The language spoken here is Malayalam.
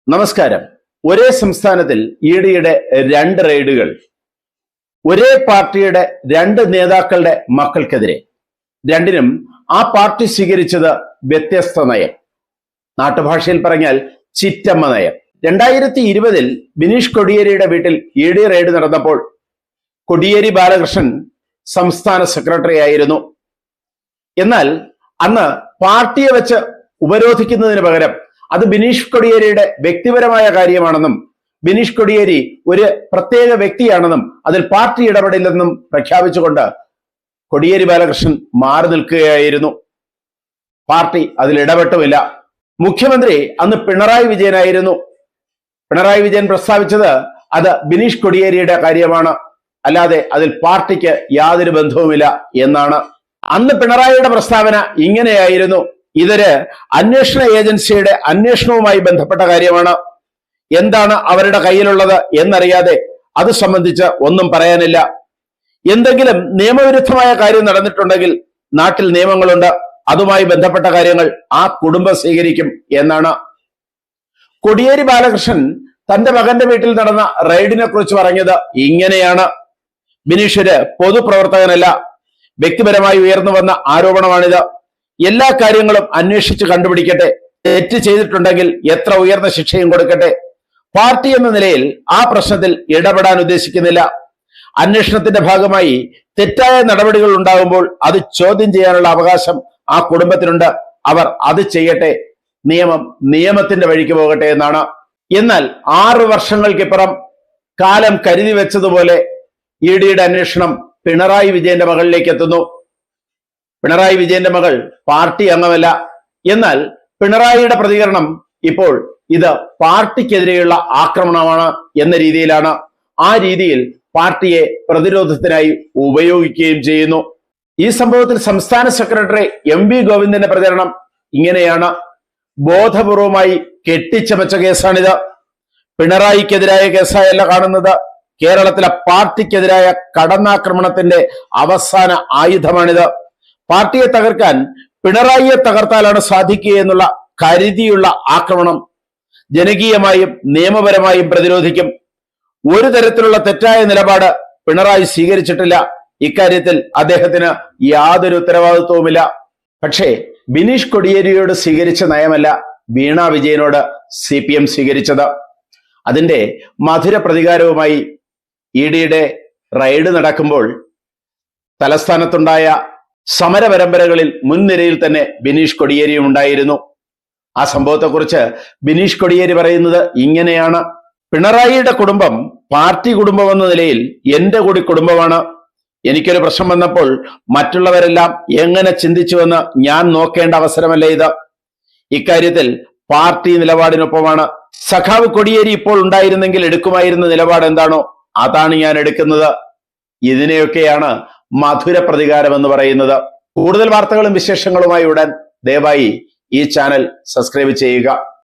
നമസ്കാരം. ഒരേ സംസ്ഥാനത്തിൽ ഇഡിയുടെ രണ്ട് റെയ്ഡുകൾ, ഒരേ പാർട്ടിയുടെ രണ്ട് നേതാക്കളുടെ മക്കൾക്കെതിരെ. രണ്ടിനും ആ പാർട്ടി സ്വീകരിച്ചത് വ്യത്യസ്ത നയം. നാട്ടുഭാഷയിൽ പറഞ്ഞാൽ ചിറ്റമ്മ നയം. 2020 ബിനീഷ് കൊടിയേരിയുടെ വീട്ടിൽ ഇഡി റെയ്ഡ് നടന്നപ്പോൾ കോടിയേരി ബാലകൃഷ്ണൻ സംസ്ഥാന സെക്രട്ടറി ആയിരുന്നു. എന്നാൽ അന്ന് പാർട്ടിയെ വെച്ച് ഉപരോധിക്കുന്നതിന് പകരം അത് ബിനീഷ് കൊടിയേരിയുടെ വ്യക്തിപരമായ കാര്യമാണെന്നും ബിനീഷ് കൊടിയേരി ഒരു പ്രത്യേക വ്യക്തിയാണെന്നും അതിൽ പാർട്ടി ഇടപെടില്ലെന്നും പ്രഖ്യാപിച്ചുകൊണ്ട് കോടിയേരി ബാലകൃഷ്ണൻ മാറി നിൽക്കുകയായിരുന്നു. പാർട്ടി അതിൽ ഇടപെട്ടുമില്ല. മുഖ്യമന്ത്രി അന്ന് പിണറായി വിജയനായിരുന്നു. പിണറായി വിജയൻ പ്രസ്താവിച്ചത് അത് ബിനീഷ് കൊടിയേരിയുടെ കാര്യമാണ്, അല്ലാതെ അതിൽ പാർട്ടിക്ക് യാതൊരു ബന്ധവുമില്ല എന്നാണ്. അന്ന് പിണറായിയുടെ പ്രസ്താവന ഇങ്ങനെയായിരുന്നു: ഇതൊരു അന്വേഷണ ഏജൻസിയുടെ അന്വേഷണവുമായി ബന്ധപ്പെട്ട കാര്യമാണ്. എന്താണ് അവരുടെ കയ്യിലുള്ളത് എന്നറിയാതെ അത് സംബന്ധിച്ച് ഒന്നും പറയാനില്ല. എന്തെങ്കിലും നിയമവിരുദ്ധമായ കാര്യം നടന്നിട്ടുണ്ടെങ്കിൽ നാട്ടിൽ നിയമങ്ങളുണ്ട്, അതുമായി ബന്ധപ്പെട്ട കാര്യങ്ങൾ ആ കുടുംബം സ്വീകരിക്കും എന്നാണ്. കോടിയേരി ബാലകൃഷ്ണൻ തന്റെ മകന്റെ വീട്ടിൽ നടന്ന റെയ്ഡിനെ കുറിച്ച് പറഞ്ഞത് ഇങ്ങനെയാണ്: ബിനീഷ് ഒരു പൊതുപ്രവർത്തകനല്ല, വ്യക്തിപരമായി ഉയർന്നു വന്ന ആരോപണമാണിത്. എല്ലാ കാര്യങ്ങളും അന്വേഷിച്ച് കണ്ടുപിടിക്കട്ടെ. തെറ്റ് ചെയ്തിട്ടുണ്ടെങ്കിൽ എത്ര ഉയർന്ന ശിക്ഷയും കൊടുക്കട്ടെ. പാർട്ടി എന്ന നിലയിൽ ആ പ്രശ്നത്തിൽ ഇടപെടാൻ ഉദ്ദേശിക്കുന്നില്ല. അന്വേഷണത്തിന്റെ ഭാഗമായി തെറ്റായ നടപടികൾ ഉണ്ടാകുമ്പോൾ അത് ചോദ്യം ചെയ്യാനുള്ള അവകാശം ആ കുടുംബത്തിനുണ്ട്. അവർ അത് ചെയ്യട്ടെ. നിയമം നിയമത്തിന്റെ വഴിക്ക് പോകട്ടെ എന്നാണ്. എന്നാൽ 6 വർഷങ്ങൾക്കിപ്പുറം കാലം കരുതി വെച്ചതുപോലെ ഇഡിയുടെ അന്വേഷണം പിണറായി വിജയന്റെ മകളിലേക്ക് എത്തുന്നു. പിണറായി വിജയന്റെ മകൾ പാർട്ടി അംഗമല്ല. എന്നാൽ പിണറായിയുടെ പ്രതികരണം ഇപ്പോൾ ഇത് പാർട്ടിക്കെതിരെയുള്ള ആക്രമണമാണ് എന്ന രീതിയിലാണ്. ആ രീതിയിൽ പാർട്ടിയെ പ്രതിരോധത്തിനായി ഉപയോഗിക്കുകയും ചെയ്യുന്നു. ഈ സംഭവത്തിൽ സംസ്ഥാന സെക്രട്ടറി എം വി ഗോവിന്ദന്റെ പ്രതികരണം ഇങ്ങനെയാണ്: ബോധപൂർവമായി കെട്ടിച്ചമച്ച കേസാണിത്. പിണറായിക്കെതിരായ കേസായല്ല കാണുന്നത്. കേരളത്തിലെ പാർട്ടിക്കെതിരായ കടന്നാക്രമണത്തിന്റെ അവസാന ആയുധമാണിത്. പാർട്ടിയെ തകർക്കാൻ പിണറായിയെ തകർത്താലാണ് സാധിക്കുക എന്നുള്ള കരുതിയുള്ള ആക്രമണം. ജനകീയമായും നിയമപരമായും പ്രതിരോധിക്കും. ഒരു തരത്തിലുള്ള തെറ്റായ നിലപാട് പിണറായി സ്വീകരിച്ചിട്ടില്ല. ഇക്കാര്യത്തിൽ അദ്ദേഹത്തിന് യാതൊരു ഉത്തരവാദിത്വവുമില്ല. പക്ഷേ ബിനീഷ് കൊടിയേരിയോട് സ്വീകരിച്ച നയമല്ല വീണ വിജയനോട് CPM സ്വീകരിച്ചത്. അതിന്റെ മധുര പ്രതികാരവുമായി ഇഡിയുടെ റെയ്ഡ് നടക്കുമ്പോൾ തലസ്ഥാനത്തുണ്ടായ സമര പരമ്പരകളിൽ മുൻനിരയിൽ തന്നെ ബിനീഷ് കൊടിയേരിയും ഉണ്ടായിരുന്നു. ആ സംഭവത്തെക്കുറിച്ച് ബിനീഷ് കൊടിയേരി പറയുന്നത് ഇങ്ങനെയാണ്: പിണറായിയുടെ കുടുംബം പാർട്ടി കുടുംബം എന്ന നിലയിൽ എന്റെ കൂടി കുടുംബമാണ്. എനിക്കൊരു പ്രശ്നം വന്നപ്പോൾ മറ്റുള്ളവരെല്ലാം എങ്ങനെ ചിന്തിച്ചുവെന്ന് ഞാൻ നോക്കേണ്ട അവസരമല്ല ഇത്. ഇക്കാര്യത്തിൽ പാർട്ടി നിലപാടിനൊപ്പമാണ്. സഖാവ് കൊടിയേരി ഇപ്പോൾ ഉണ്ടായിരുന്നെങ്കിൽ എടുക്കുമായിരുന്ന നിലപാട് എന്താണോ അതാണ് ഞാൻ എടുക്കുന്നത്. ഇതിനെയൊക്കെയാണ് മധുര പ്രതികാരം എന്ന് പറയുന്നത്. കൂടുതൽ വാർത്തകളും വിശേഷങ്ങളുമായി ഉടൻ ദയവായി ഈ ചാനൽ സബ്സ്ക്രൈബ് ചെയ്യുക.